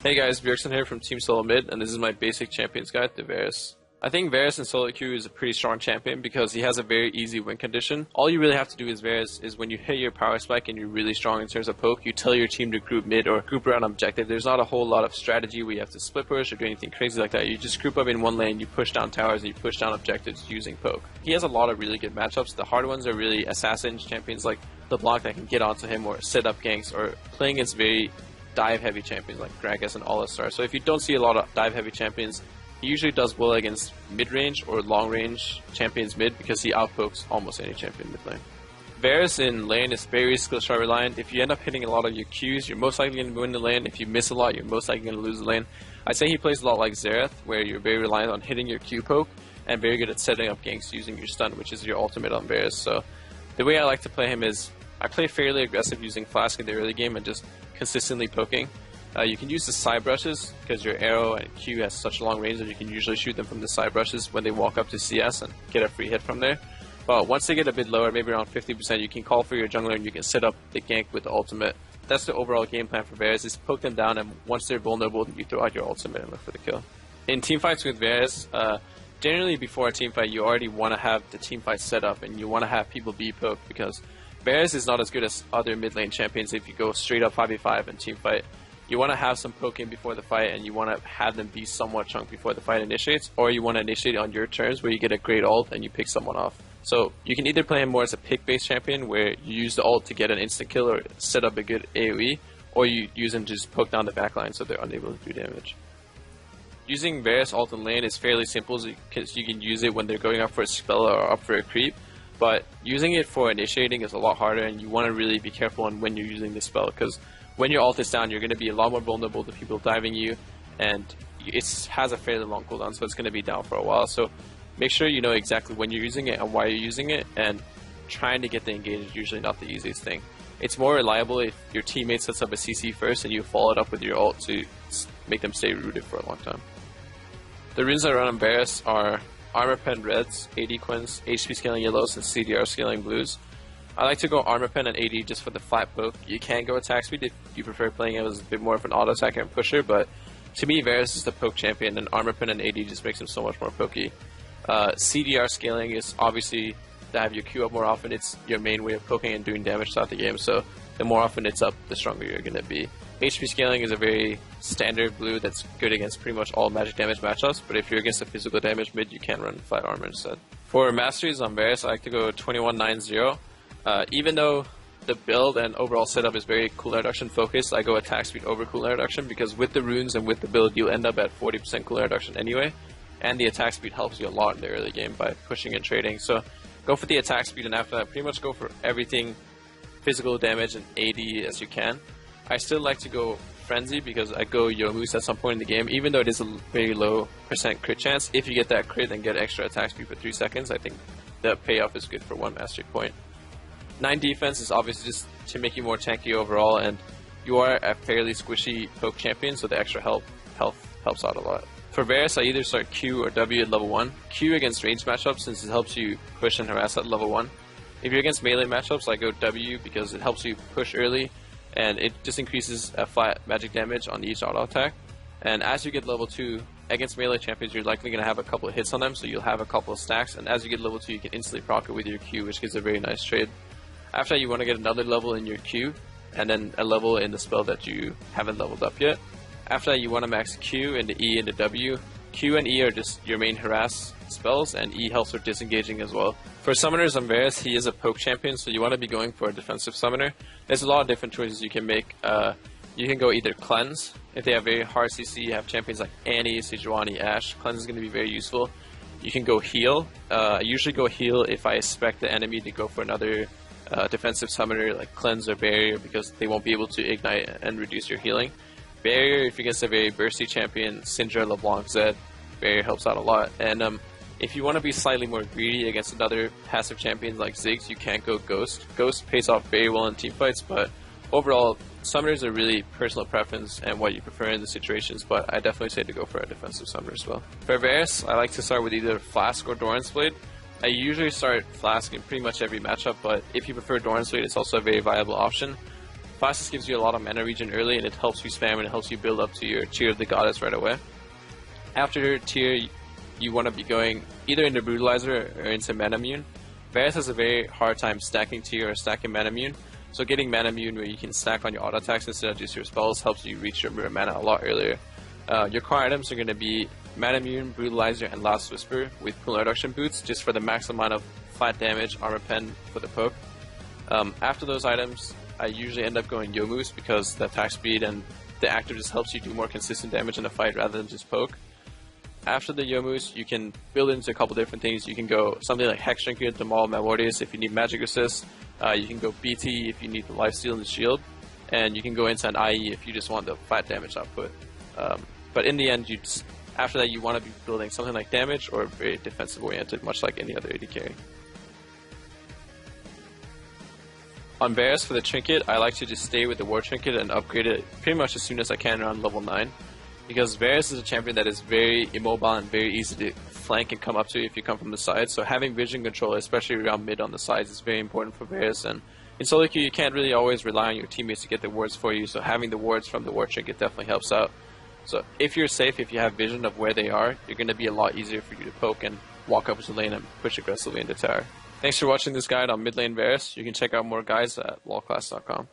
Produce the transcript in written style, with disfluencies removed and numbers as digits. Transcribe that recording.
Hey guys, Bjergsen here from Team Solo Mid, and this is my basic champions guide to Varus. I think Varus in solo queue is a pretty strong champion because he has a very easy win condition. All you really have to do as Varus is when you hit your power spike and you're really strong in terms of poke, you tell your team to group mid or group around objective. There's not a whole lot of strategy where you have to split push or do anything crazy like that. You just group up in one lane, you push down towers, and you push down objectives using poke. He has a lot of really good matchups. The hard ones are really assassins, champions like LeBlanc that can get onto him or set up ganks, or playing against very dive heavy champions like Gragas and All-Star. So if you don't see a lot of dive heavy champions, he usually does well against mid-range or long-range champions mid because he outpokes almost any champion mid lane. Varus in lane is very skill shot reliant. If you end up hitting a lot of your Qs, you're most likely going to win the lane. If you miss a lot, you're most likely going to lose the lane. I'd say he plays a lot like Xerath, where you're very reliant on hitting your Q poke and very good at setting up ganks using your stun, which is your ultimate on Varus. So the way I like to play him is I play fairly aggressive using Flask in the early game and just consistently poking. You can use the side brushes because your arrow and Q has such a long range that you can usually shoot them from the side brushes when they walk up to CS and get a free hit from there. But once they get a bit lower, maybe around 50%, you can call for your jungler and you can set up the gank with the ultimate. That's the overall game plan for Varus, is poke them down, and once they're vulnerable, you throw out your ultimate and look for the kill. In teamfights with Varus, generally before a teamfight, you already want to have the teamfight set up and you want to have people be poked, because Varus is not as good as other mid lane champions if you go straight up 5v5 and teamfight. You want to have some poking before the fight, and you want to have them be somewhat chunked before the fight initiates, or you want to initiate on your terms where you get a great ult and you pick someone off. So you can either play him more as a pick-based champion where you use the ult to get an instant kill or set up a good AoE, or you use him to just poke down the backline so they're unable to do damage. Using Varus ult in lane is fairly simple because you can use it when they're going up for a spell or up for a creep, but using it for initiating is a lot harder, and you want to really be careful on when you're using the spell, because when your ult is down, you're going to be a lot more vulnerable to people diving you, and it has a fairly long cooldown, so it's going to be down for a while. So make sure you know exactly when you're using it and why you're using it, and trying to get the engage is usually not the easiest thing. It's more reliable if your teammate sets up a CC first and you follow it up with your ult to make them stay rooted for a long time. The runes I run on Varus are Armor Pen Reds, AD Quins, HP Scaling Yellows, and CDR Scaling Blues. I like to go Armor Pen and AD just for the flat poke. You can go attack speed if you prefer playing it as a bit more of an auto attacker and pusher, but to me Varus is the poke champion, and Armor Pen and AD just makes him so much more pokey. CDR scaling is obviously to have your Q up more often. It's your main way of poking and doing damage throughout the game, so the more often it's up, the stronger you're going to be. HP scaling is a very standard blue that's good against pretty much all magic damage matchups, but if you're against a physical damage mid, you can run flat armor instead. For masteries on Varus, I like to go 2190. Even though the build and overall setup is very cooldown reduction focused, I go attack speed over cooldown reduction, because with the runes and with the build, you'll end up at 40% cooldown reduction anyway, and the attack speed helps you a lot in the early game by pushing and trading. So go for the attack speed, and after that, pretty much go for everything physical damage and AD as you can. I still like to go Frenzy because I go Yomus at some point in the game, even though it is a very low % crit chance. If you get that crit and get extra attack speed for 3 seconds, I think the payoff is good for 1 mastery point. 9 defense is obviously just to make you more tanky overall, and you are a fairly squishy poke champion, so the extra health helps out a lot. For Varus, I either start Q or W at level 1. Q against range matchups, since it helps you push and harass at level 1. If you're against melee matchups, I go W because it helps you push early, and it just increases a flat magic damage on each auto attack. And as you get level 2, against melee champions, you're likely going to have a couple of hits on them, so you'll have a couple of stacks, and as you get level 2, you can instantly proc it with your Q, which gives a very nice trade. After that, you want to get another level in your Q, and then a level in the spell that you haven't leveled up yet. After that, you want to max Q into E into W. Q and E are just your main harass spells, and E helps with disengaging as well. For summoners on Varus, he is a poke champion, so you want to be going for a defensive summoner. There's a lot of different choices you can make. You can go either Cleanse. If they have very hard CC, you have champions like Annie, Sejuani, Ashe. Cleanse is going to be very useful. You can go Heal. I usually go Heal if I expect the enemy to go for another defensive summoner like Cleanse or Barrier, because they won't be able to ignite and reduce your healing. Barrier, if you're against a very bursty champion, Syndra, LeBlanc, Zed, Barrier helps out a lot. And if you want to be slightly more greedy against another passive champion like Ziggs, you can go Ghost. Ghost pays off very well in teamfights, but overall, summoners are really personal preference and what you prefer in the situations, but I definitely say to go for a defensive summoner as well. For Varus, I like to start with either Flask or Doran's Blade. I usually start Flask in pretty much every matchup, but if you prefer Doran's Blade, it's also a very viable option. Fastest gives you a lot of mana regen early, and it helps you spam and it helps you build up to your tier of the goddess right away. After your tier, you want to be going either into Brutalizer or into Manamune. Varus has a very hard time stacking tier or stacking Manamune, so getting Manamune where you can stack on your auto attacks instead of just your spells helps you reach your mana a lot earlier. Your core items are going to be Manamune, Brutalizer, and Last Whisper with Cool Reduction Boots just for the max amount of flat damage, armor pen for the poke. After those items, I usually end up going Yomus because the attack speed and the active just helps you do more consistent damage in a fight rather than just poke. After the Yomus, you can build into a couple different things. You can go something like Hex Trinket, Demal, melhores if you need magic resist. You can go BT if you need the lifesteal and the shield. And you can go into an IE if you just want the flat damage output. But in the end, after that, you want to be building something like damage or very defensive oriented, much like any other AD carry. On Varus for the Trinket, I like to just stay with the War Trinket and upgrade it pretty much as soon as I can around level 9. Because Varus is a champion that is very immobile and very easy to flank and come up to if you come from the side. So having vision control, especially around mid on the sides, is very important for Varus. And in solo queue, you can't really always rely on your teammates to get the wards for you. So having the wards from the War Trinket definitely helps out. So if you're safe, if you have vision of where they are, you're going to be a lot easier for you to poke and walk up to the lane and push aggressively into tower. Thanks for watching this guide on mid lane Varus. You can check out more guides at lolclass.com.